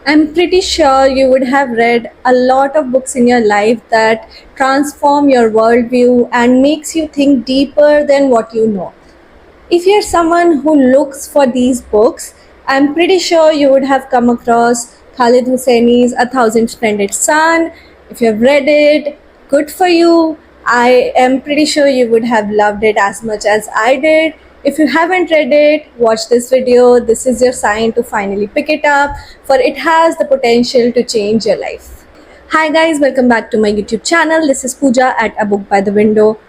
I'm pretty sure you would have read a lot of books in your life that transform your worldview and makes you think deeper than what you know. If you're someone who looks for these books, I'm pretty sure you would have come across Khalid Hosseini's A Thousand Splendid Sun. If you've read it, good for you. I am pretty sure you would have loved it as much as I did. If you haven't read it, watch this video. This is your sign to finally pick it up, for it has the potential to change your life. Hi guys, welcome back to my YouTube channel. This is Pooja at A Book by the Window.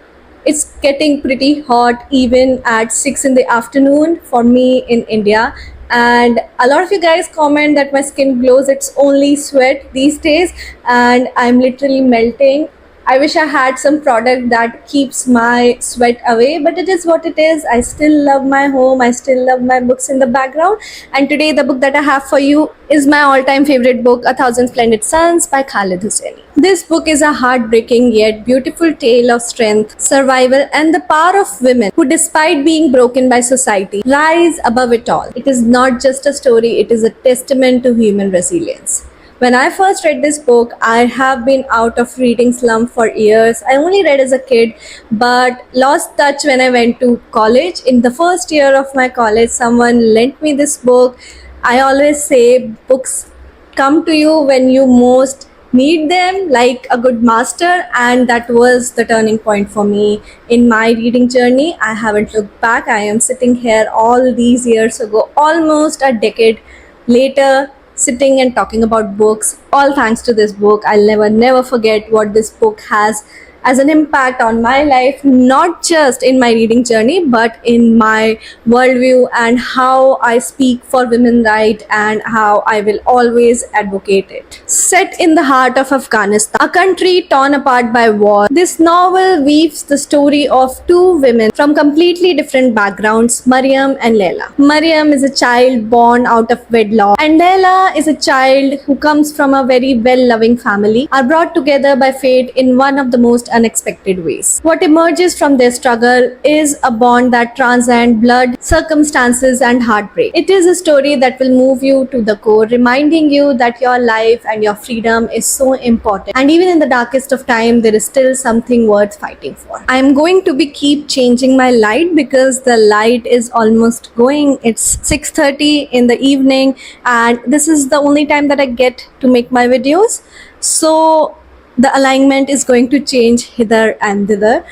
It's getting pretty hot even at 6 in the afternoon for me in India. And a lot of you guys comment that my skin glows. It's only sweat these days and I'm literally melting. I wish I had some product that keeps my sweat away, but it is what it is. I still love my home. I still love my books in the background. And today the book that I have for you is my all-time favorite book, A Thousand Splendid Suns by Khalid Hosseini. This book is a heartbreaking yet beautiful tale of strength, survival, and the power of women who, despite being broken by society, rise above it all. It is not just a story, it is a testament to human resilience. When I first read this book, I have been out of reading slump for years. I only read as a kid, but lost touch when I went to college. In the first year of my college, someone lent me this book. I always say books come to you when you most need them, like a good master, and that was the turning point for me in my reading journey. I haven't looked back. I am sitting here all these years ago, almost a decade later, sitting and talking about books, all thanks to this book. I'll never forget what this book has as an impact on my life, not just in my reading journey, but in my worldview and how I speak for women's rights and how I will always advocate it. Set in the heart of Afghanistan, a country torn apart by war, this novel weaves the story of two women from completely different backgrounds, Mariam and Leila. Mariam is a child born out of wedlock, and Leila is a child who comes from a very well-loving family, are brought together by fate in one of the most unexpected ways. What emerges from their struggle is a bond that transcends blood, circumstances, and heartbreak. It is a story that will move you to the core, reminding you that your life and your freedom is so important. And even in the darkest of time, there is still something worth fighting for. I am going to keep changing my light because the light is almost going. It's 6:30 in the evening, and this is the only time that I get to make my videos. So the alignment is going to change hither and thither.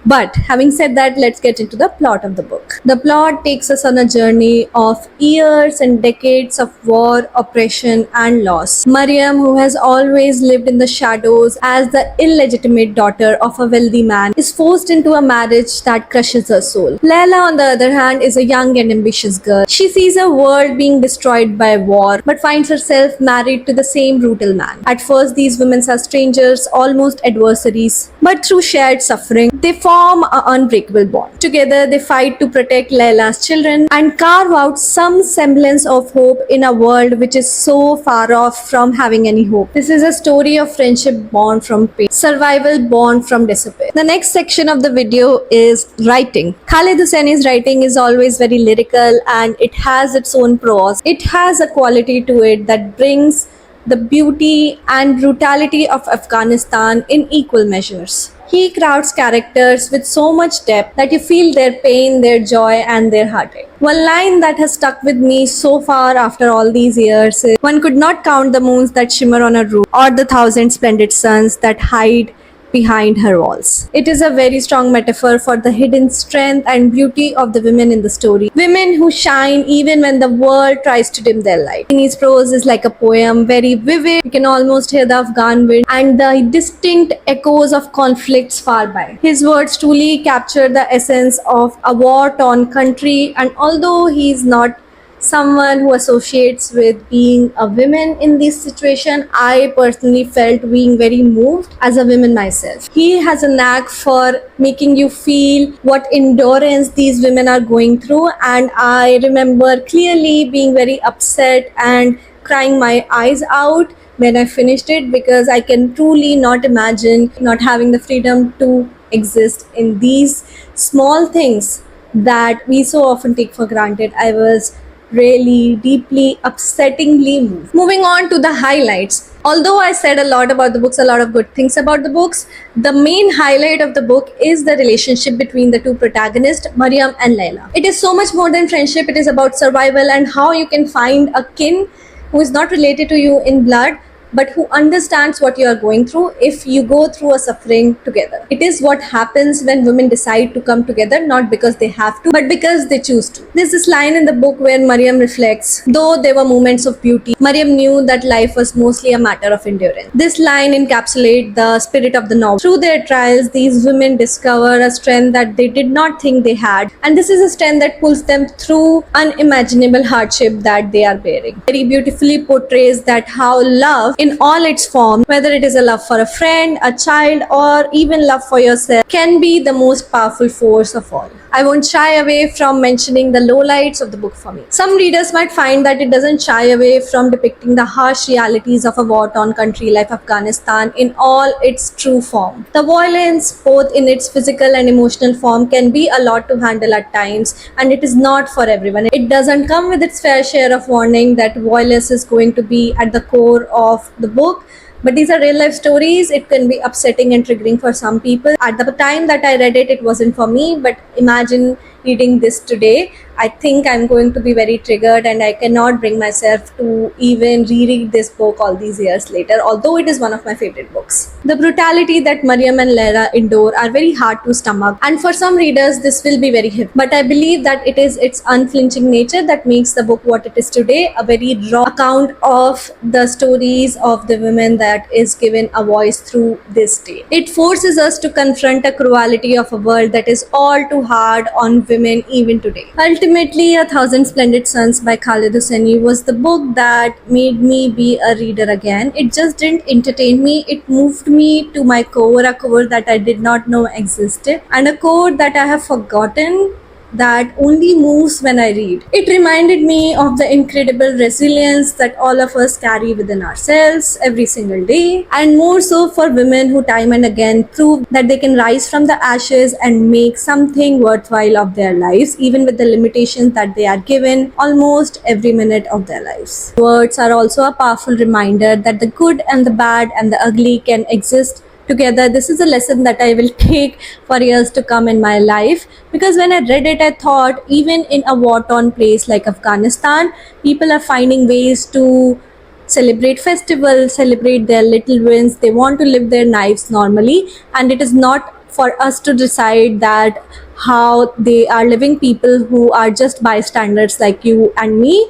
But having said that, let's get into the plot of the book. The plot takes us on a journey of years and decades of war, oppression, and loss. Mariam, who has always lived in the shadows as the illegitimate daughter of a wealthy man, is forced into a marriage that crushes her soul. Leila, on the other hand, is a young and ambitious girl. She sees her world being destroyed by war, but finds herself married to the same brutal man. At first, these women are strangers, almost adversaries, but through shared suffering, they form an unbreakable bond. Together, they fight to protect Leila's children and carve out some semblance of hope in a world which is so far off from having any hope. This is a story of friendship born from pain, survival born from despair. The next section of the video is writing. Khalid Hosseini's writing is always very lyrical and it has its own prose. It has a quality to it that brings the beauty and brutality of Afghanistan in equal measures. He crafts characters with so much depth that you feel their pain, their joy, and their heartache. One line that has stuck with me so far after all these years is, "One could not count the moons that shimmer on a roof or the thousand splendid suns that hide behind her walls." It is a very strong metaphor for the hidden strength and beauty of the women in the story. Women who shine even when the world tries to dim their light. His prose is like a poem, very vivid. You can almost hear the Afghan wind and the distinct echoes of conflicts far by. His words truly capture the essence of a war-torn country, and although he is not someone who associates with being a woman in this situation, I personally felt being very moved as a woman myself. He has a knack for making you feel what endurance these women are going through, and I remember clearly being very upset and crying my eyes out when I finished it, because I can truly not imagine not having the freedom to exist in these small things that we so often take for granted. I was really deeply, upsettingly moved. Moving on to the highlights. Although I said a lot about the books, a lot of good things about the books, the main highlight of the book is the relationship between the two protagonists, Mariam and Layla. It is so much more than friendship, it is about survival and how you can find a kin who is not related to you in blood but who understands what you are going through if you go through a suffering together. It is what happens when women decide to come together, not because they have to, but because they choose to. There's this line in the book where Mariam reflects, though there were moments of beauty, Mariam knew that life was mostly a matter of endurance. This line encapsulates the spirit of the novel. Through their trials, these women discover a strength that they did not think they had, and this is a strength that pulls them through unimaginable hardship that they are bearing. Very beautifully portrays that how love in all its forms, whether it is a love for a friend, a child, or even love for yourself, can be the most powerful force of all. I won't shy away from mentioning the lowlights of the book for me. Some readers might find that it doesn't shy away from depicting the harsh realities of a war-torn country like Afghanistan in all its true form. The violence, both in its physical and emotional form, can be a lot to handle at times, and it is not for everyone. It doesn't come with its fair share of warning that violence is going to be at the core of the book. But these are real life stories. It can be upsetting and triggering for some people. At the time that I read it, it wasn't for me. But imagine reading this today. I think I'm going to be very triggered, and I cannot bring myself to even reread this book all these years later, although it is one of my favorite books. The brutality that Mariam and Layla endure are very hard to stomach, and for some readers, this will be very heavy. But I believe that it is its unflinching nature that makes the book what it is today, a very raw account of the stories of the women that is given a voice through this tale. It forces us to confront a cruelty of a world that is all too hard on women even today. Ultimately, A Thousand Splendid Suns by Khaled Hosseini was the book that made me be a reader again. It just didn't entertain me, it moved me to my core, a core that I did not know existed, and a core that I have forgotten that only moves when I read. It reminded me of the incredible resilience that all of us carry within ourselves every single day, and more so for women who time and again prove that they can rise from the ashes and make something worthwhile of their lives, even with the limitations that they are given almost every minute of their lives. Words are also a powerful reminder that the good and the bad and the ugly can exist together. This is a lesson that I will take for years to come in my life, because when I read it, I thought even in a war-torn place like Afghanistan, people are finding ways to celebrate festivals, celebrate their little wins. They want to live their lives normally, and it is not for us to decide that how they are living. People who are just bystanders like you and me,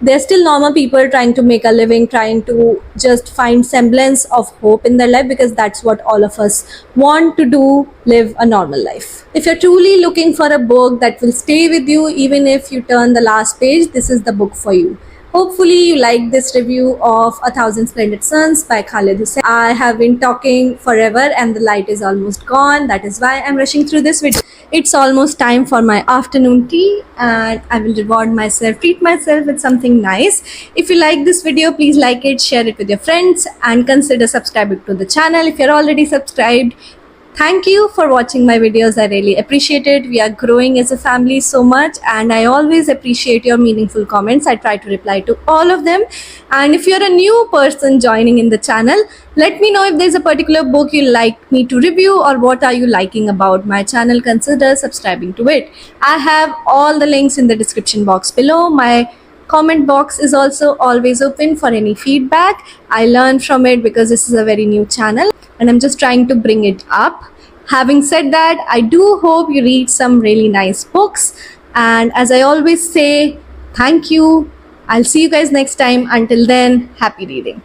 they're still normal people trying to make a living, trying to just find semblance of hope in their life, because that's what all of us want to do, live a normal life. If you're truly looking for a book that will stay with you even if you turn the last page, this is the book for you. Hopefully you like this review of A Thousand Splendid Suns by Khaled Hosseini. I have been talking forever and the light is almost gone. That is why I'm rushing through this video. It's almost time for my afternoon tea, and I will reward myself, treat myself with something nice. If you like this video, please like it, share it with your friends, and consider subscribing to the channel if you're already subscribed. Thank you for watching my videos. I really appreciate it. We are growing as a family so much, and I always appreciate your meaningful comments. I try to reply to all of them. And if you're a new person joining in the channel, let me know if there's a particular book you like me to review, or what are you liking about my channel. Consider subscribing to it. I have all the links in the description box below. My comment box is also always open for any feedback. I learn from it because this is a very new channel and I'm just trying to bring it up. Having said that, I do hope you read some really nice books, and as I always say, thank you. I'll see you guys next time. Until then, happy reading.